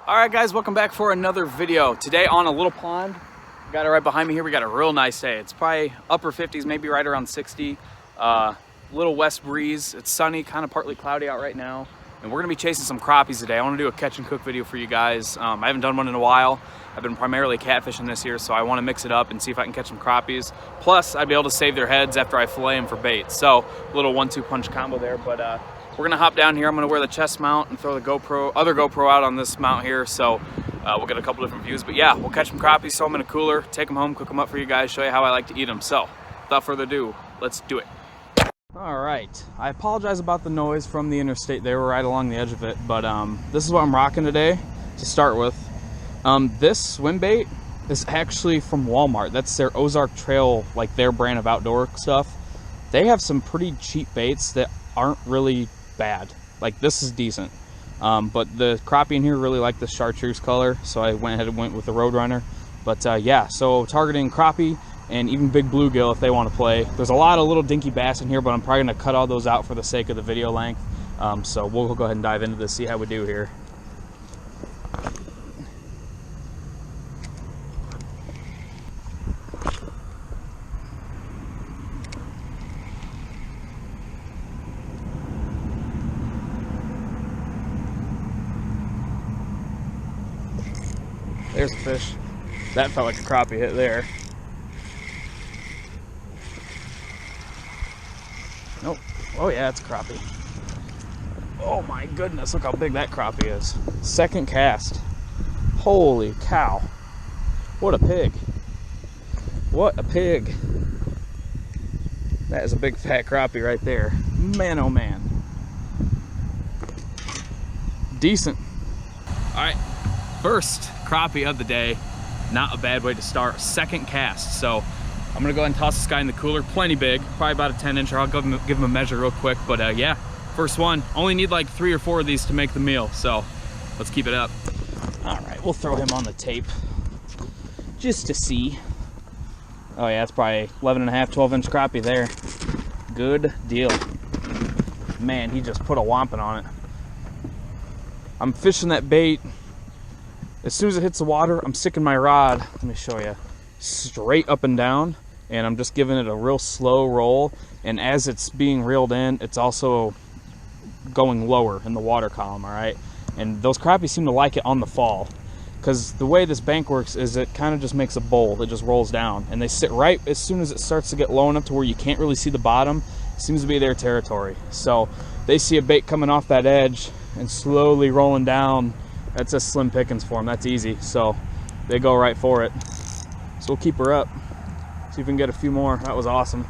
All right, guys, welcome back for another video. Today on a little pond. Got it right behind me here. We got a real nice day. It's probably upper 50s, maybe right around 60. Little west breeze. It's sunny, kind of partly cloudy out right now. And we're gonna be chasing some crappies today. I wanna do a catch and cook video for you guys. I haven't done one in a while. I've been primarily catfishing this year, so I wanna mix it up and see if I can catch some crappies. Plus, I'd be able to save their heads after I fillet them for bait. So, a little 1-2 punch combo there, but we're gonna hop down here. I'm gonna wear the chest mount and throw the other GoPro out on this mount here, so we'll get a couple different views. But yeah, we'll catch some crappies, throw them in a cooler, take them home, cook them up for you guys, show you how I like to eat them. So, without further ado, let's do it. All right, I apologize about the noise from the interstate. They were right along the edge of it, but this is what I'm rocking today to start with. This Swimbait is actually from Walmart. That's their Ozark Trail, like their brand of outdoor stuff. They have some pretty cheap baits that aren't really bad. Like, this is decent. But the crappie in here really like the chartreuse color, so I went ahead and went with the Roadrunner. But yeah, so targeting crappie and even big bluegill if they want to play. There's a lot of little dinky bass in here, but I'm probably going to cut all those out for the sake of the video length. So we'll go ahead and dive into this, see how we do here. There's a fish. That felt like a crappie hit there. Nope. Oh yeah, it's a crappie. Oh my goodness, look how big that crappie is. Second cast. Holy cow. What a pig. What a pig. That is a big fat crappie right there. Man, oh man. Decent. All right. First crappie of the day. Not a bad way to start. Second cast. So I'm gonna go ahead and toss this guy in the cooler. Plenty big, probably about a 10-incher. I'll give him a measure real quick, but yeah, first one. Only need like 3 or 4 of these to make the meal, so let's keep it up. All right, we'll throw him on the tape just to see. Oh yeah, it's probably 11.5, 12-inch crappie there. Good deal. Man, he just put a whomping on it. I'm fishing that bait. As soon as it hits the water, I'm sticking my rod, let me show you, straight up and down, and I'm just giving it a real slow roll, and as it's being reeled in, it's also going lower in the water column, all right? And those crappies seem to like it on the fall, because the way this bank works is it kind of just makes a bowl that just rolls down, and they sit right as soon as it starts to get low enough to where you can't really see the bottom. It seems to be their territory. So they see a bait coming off that edge and slowly rolling down. That's a slim pickings for them. That's easy. So they go right for it. So we'll keep her up. See if we can get a few more. That was awesome.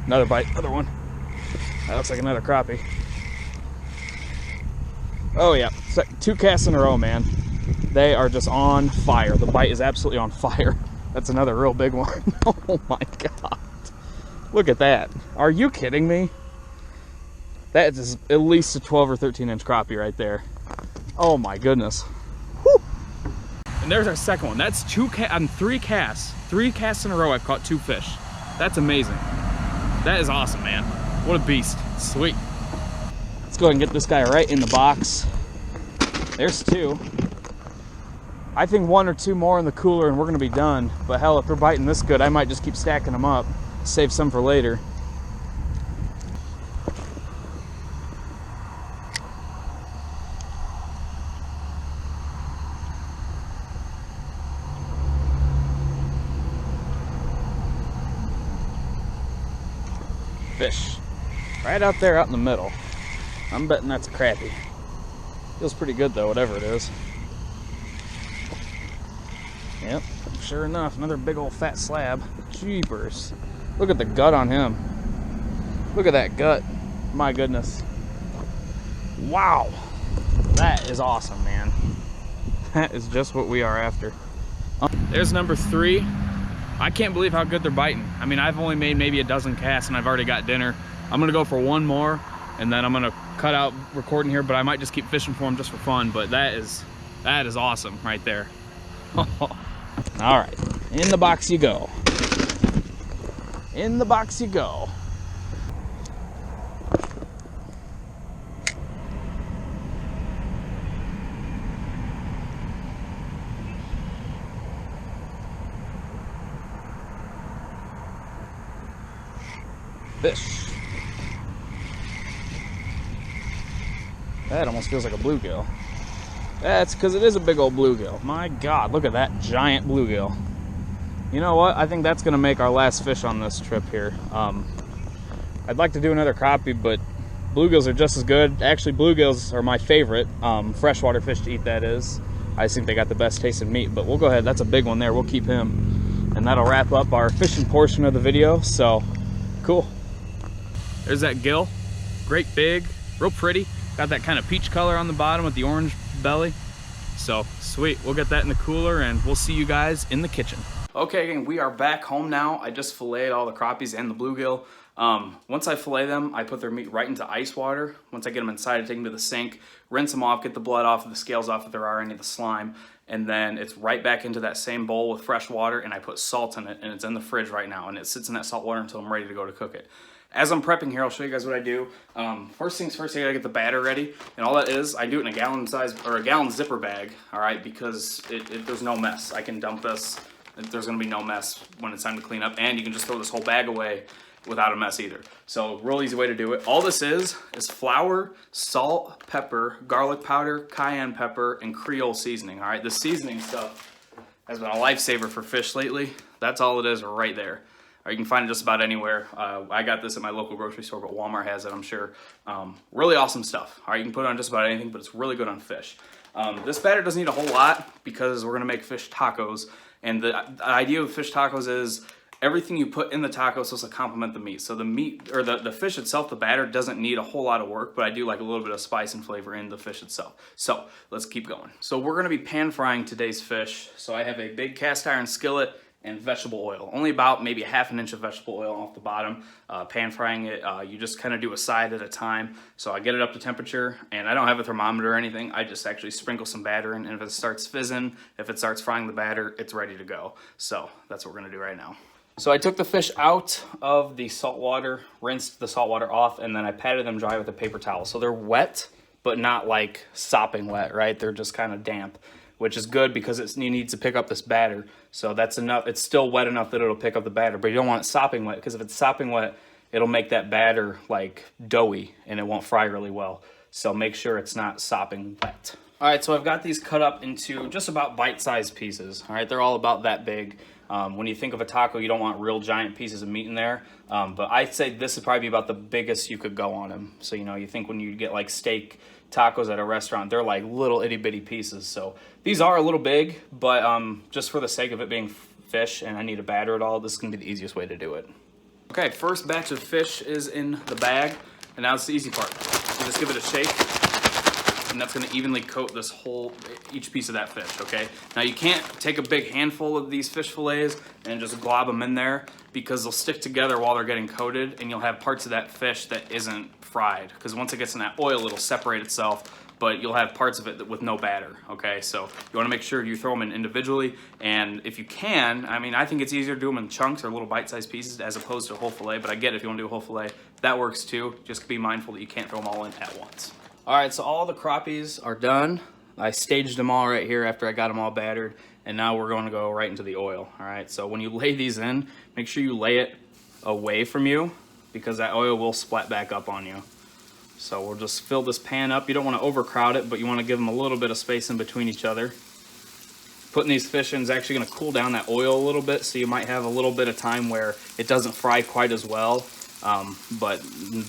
Another bite, another one. That looks like another crappie. Oh yeah, 2 casts in a row, man. They are just on fire. The bite is absolutely on fire. That's another real big one. Oh my God. Look at that. Are you kidding me? That is at least a 12 or 13-inch crappie right there. Oh my goodness. Whew. And there's our second one. That's 3 casts. 3 casts in a row I've caught 2 fish. That's amazing. That is awesome, man. What a beast. Sweet. Let's go ahead and get this guy right in the box. There's 2. I think 1 or 2 more in the cooler and we're gonna be done. But hell, if they're biting this good, I might just keep stacking them up. Save some for later. Fish. Right out there, out in the middle. I'm betting that's a crappie. Feels pretty good though, whatever it is. Yep, sure enough, another big old fat slab. Jeepers. Look at the gut on him. Look at that gut. My goodness. Wow. That is awesome, man. That is just what we are after. There's number 3. I can't believe how good they're biting. I mean, I've only made maybe a dozen casts and I've already got dinner. I'm gonna go for 1 more and then I'm gonna cut out recording here, but I might just keep fishing for them just for fun. But that is awesome right there. All right, in the box you go. In the box you go. Fish. That almost feels like a bluegill. That's because it is a big old bluegill. My God, look at that giant bluegill. You know what? I think that's going to make our last fish on this trip here. I'd like to do another crappie, but bluegills are just as good. Actually, bluegills are my favorite freshwater fish to eat, that is. I just think they got the best tasting meat, but we'll go ahead. That's a big one there. We'll keep him. And that'll wrap up our fishing portion of the video. So, cool. There's that gill. Great big, real pretty. Got that kind of peach color on the bottom with the orange belly. So sweet, we'll get that in the cooler and we'll see you guys in the kitchen. Okay, gang, we are back home now. I just filleted all the crappies and the bluegill. Once I fillet them, I put their meat right into ice water. Once I get them inside, I take them to the sink, rinse them off, get the blood off, the scales off if there are any of the slime, and then it's right back into that same bowl with fresh water, and I put salt in it, and it's in the fridge right now, and it sits in that salt water until I'm ready to go to cook it. As I'm prepping here, I'll show you guys what I do. First things first, I gotta get the batter ready, and all that is, I do it in a gallon size, or a gallon zipper bag, all right, because there's no mess. I can dump this, there's gonna be no mess when it's time to clean up, and you can just throw this whole bag away without a mess either. So, real easy way to do it. All this is flour, salt, pepper, garlic powder, cayenne pepper, and Creole seasoning, all right? The seasoning stuff has been a lifesaver for fish lately. That's all it is right there. Or you can find it just about anywhere. I got this at my local grocery store, but Walmart has it, I'm sure. Really awesome stuff. All right, you can put it on just about anything, but it's really good on fish. This batter doesn't need a whole lot because we're gonna make fish tacos. And the idea of fish tacos is everything you put in the taco is supposed to complement the meat. So the meat, or the fish itself, the batter doesn't need a whole lot of work, but I do like a little bit of spice and flavor in the fish itself. So let's keep going. So we're gonna be pan frying today's fish. So I have a big cast iron skillet and vegetable oil. Only about maybe 1/2 inch of vegetable oil off the bottom. Pan frying it, you just kind of do a side at a time. So I get it up to temperature, and I don't have a thermometer or anything. I just actually sprinkle some batter in, and if it starts fizzing, if it starts frying the batter, it's ready to go. So that's what we're gonna do right now. So I took the fish out of the salt water, rinsed the salt water off, and then I patted them dry with a paper towel. So they're wet, but not like sopping wet, right? They're just kind of damp, which is good because it needs to pick up this batter. So that's enough. It's still wet enough that it'll pick up the batter, but you don't want it sopping wet, because if it's sopping wet, it'll make that batter like doughy and it won't fry really well. So make sure it's not sopping wet. All right, so I've got these cut up into just about bite-sized pieces. All right, they're all about that big. When you think of a taco, you don't want real giant pieces of meat in there. But I'd say this would probably be about the biggest you could go on them. So, you know, you think when you get like steak tacos at a restaurant, they're like little itty bitty pieces. So these are a little big, but just for the sake of it being fish and I need to batter it all, this is gonna be the easiest way to do it. Okay, first batch of fish is in the bag, and now it's the easy part. You just give it a shake, and that's gonna evenly coat this each piece of that fish, okay? Now you can't take a big handful of these fish fillets and just glob them in there, because they'll stick together while they're getting coated, and you'll have parts of that fish that isn't fried, because once it gets in that oil, it'll separate itself, but you'll have parts of it with no batter, okay? So you wanna make sure you throw them in individually, and if you can, I mean, I think it's easier to do them in chunks or little bite-sized pieces as opposed to a whole fillet, but I get it if you wanna do a whole fillet, that works too. Just be mindful that you can't throw them all in at once. All right, so all the crappies are done. I staged them all right here after I got them all battered, and now we're going to go right into the oil. All right, so when you lay these in, make sure you lay it away from you, because that oil will splat back up on you. So we'll just fill this pan up. You don't want to overcrowd it, but you want to give them a little bit of space in between each other. Putting these fish in is actually going to cool down that oil a little bit, so you might have a little bit of time where it doesn't fry quite as well. But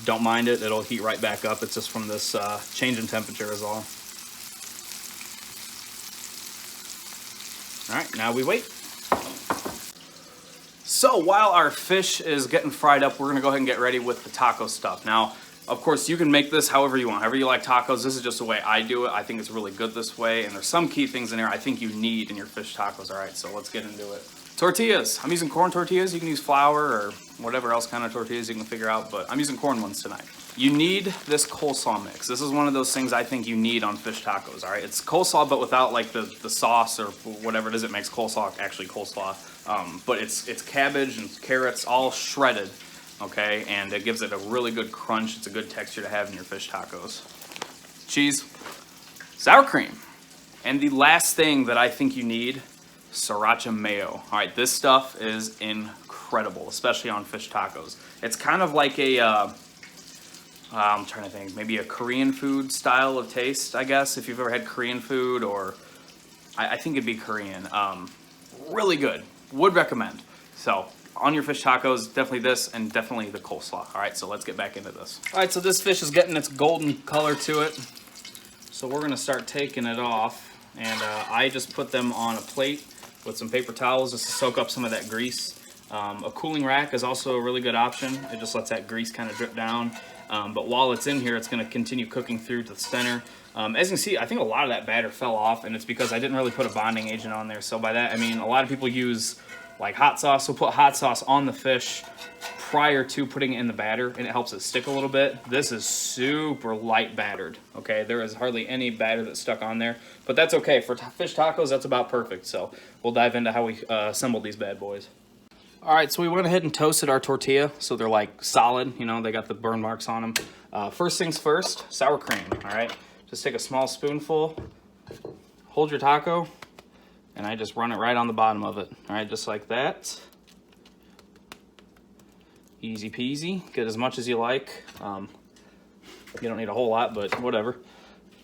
don't mind it, it'll heat right back up. It's just from this change in temperature is all. All right, now we wait. So while our fish is getting fried up, we're gonna go ahead and get ready with the taco stuff. Now, of course, you can make this however you want, however you like tacos. This is just the way I do it. I think it's really good this way, and there's some key things in there I think you need in your fish tacos. All right, so let's get into it. Tortillas. I'm using corn tortillas. You can use flour or whatever else kind of tortillas you can figure out, but I'm using corn ones tonight. You need this coleslaw mix. This is one of those things I think you need on fish tacos, all right? It's coleslaw, but without like the sauce or whatever it is that makes coleslaw actually coleslaw. But it's cabbage and carrots all shredded, okay? And it gives it a really good crunch. It's a good texture to have in your fish tacos. Cheese, sour cream. And the last thing that I think you need, sriracha mayo. All right, this stuff is incredible, especially on fish tacos. It's kind of like a, I'm trying to think, maybe a Korean food style of taste, I guess, if you've ever had Korean food, or I think it'd be Korean. Really good, would recommend. So on your fish tacos, definitely this and definitely the coleslaw. All right, so let's get back into this. All right, so this fish is getting its golden color to it. So we're gonna start taking it off, and I just put them on a plate with some paper towels just to soak up some of that grease. A cooling rack is also a really good option. It just lets that grease kind of drip down. But while it's in here, it's gonna continue cooking through to the center. As you can see, I think a lot of that batter fell off, and it's because I didn't really put a bonding agent on there. So by that, I mean, a lot of people use like hot sauce. So put hot sauce on the fish prior to putting it in the batter, and it helps it stick a little bit. This is super light battered, okay? There is hardly any batter that's stuck on there, but that's okay. For fish tacos, that's about perfect. So we'll dive into how we assembled these bad boys. All right, so we went ahead and toasted our tortilla so they're like solid, you know, they got the burn marks on them. First things first, sour cream, all right? Just take a small spoonful, hold your taco, and I just run it right on the bottom of it, all right, just like that. Easy peasy, get as much as you like. You don't need a whole lot, but whatever.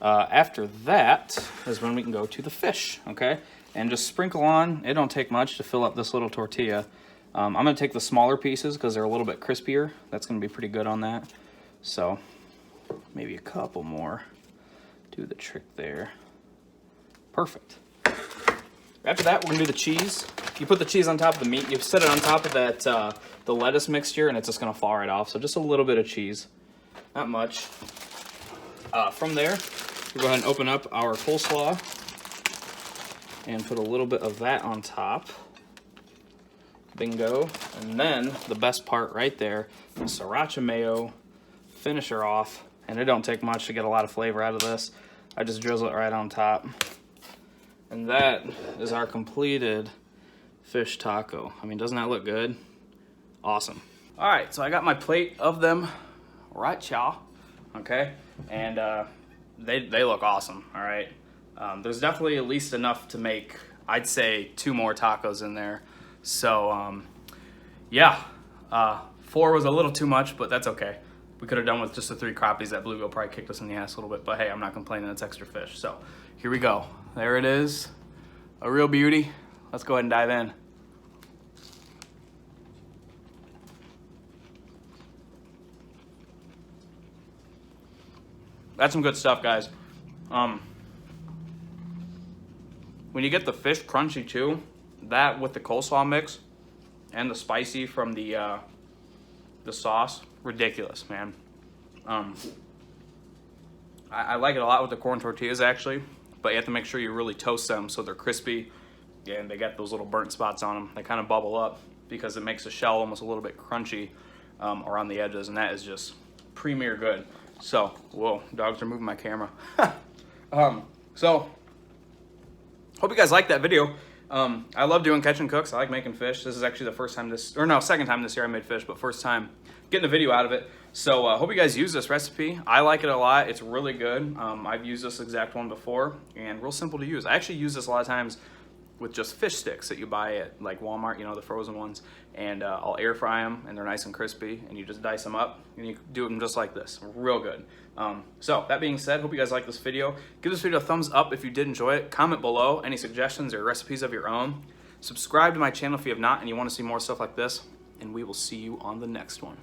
After that is when we can go to the fish, okay? And just sprinkle on, it don't take much to fill up this little tortilla. I'm gonna take the smaller pieces because they're a little bit crispier. That's gonna be pretty good on that. So maybe a couple more. Do the trick there. Perfect. After that, we're gonna do the cheese. You put the cheese on top of the meat, you set it on top of that the lettuce mixture, and it's just gonna fall right off. So just a little bit of cheese, not much. From there, we go ahead and open up our coleslaw and put a little bit of that on top. Bingo. And then the best part right there, the sriracha mayo, finish her off. And it don't take much to get a lot of flavor out of this. I just drizzle it right on top. And that is our completed fish taco. I mean, doesn't that look good? Awesome. All right, so I got my plate of them right, y'all. Okay, and they look awesome. All right, there's definitely at least enough to make, I'd say, 2 more tacos in there. So yeah, 4 was a little too much, but that's okay. We could have done with just the 3 crappies. That bluegill probably kicked us in the ass a little bit, but hey, I'm not complaining. It's extra fish. So here we go. There it is, a real beauty. Let's go ahead and dive in. That's some good stuff, guys. When you get the fish crunchy too, that with the coleslaw mix and the spicy from the sauce, ridiculous, man. I like it a lot with the corn tortillas actually, but you have to make sure you really toast them so they're crispy and they got those little burnt spots on them. They kind of bubble up because it makes the shell almost a little bit crunchy around the edges, and that is just premier good. So, whoa, dogs are moving my camera. So, hope you guys liked that video. I love doing catch and cooks. I like making fish. This is actually the first time second time this year I made fish, but first time getting a video out of it. So, hope you guys use this recipe. I like it a lot. It's really good. I've used this exact one before, and real simple to use. I actually use this a lot of times with just fish sticks that you buy at like Walmart, you know, the frozen ones, and I'll air fry them and they're nice and crispy, and you just dice them up and you do them just like this, real good. So that being said, hope you guys like this video. Give this video a thumbs up if you did enjoy it. Comment below any suggestions or recipes of your own. Subscribe to my channel if you have not and you want to see more stuff like this, and we will see you on the next one.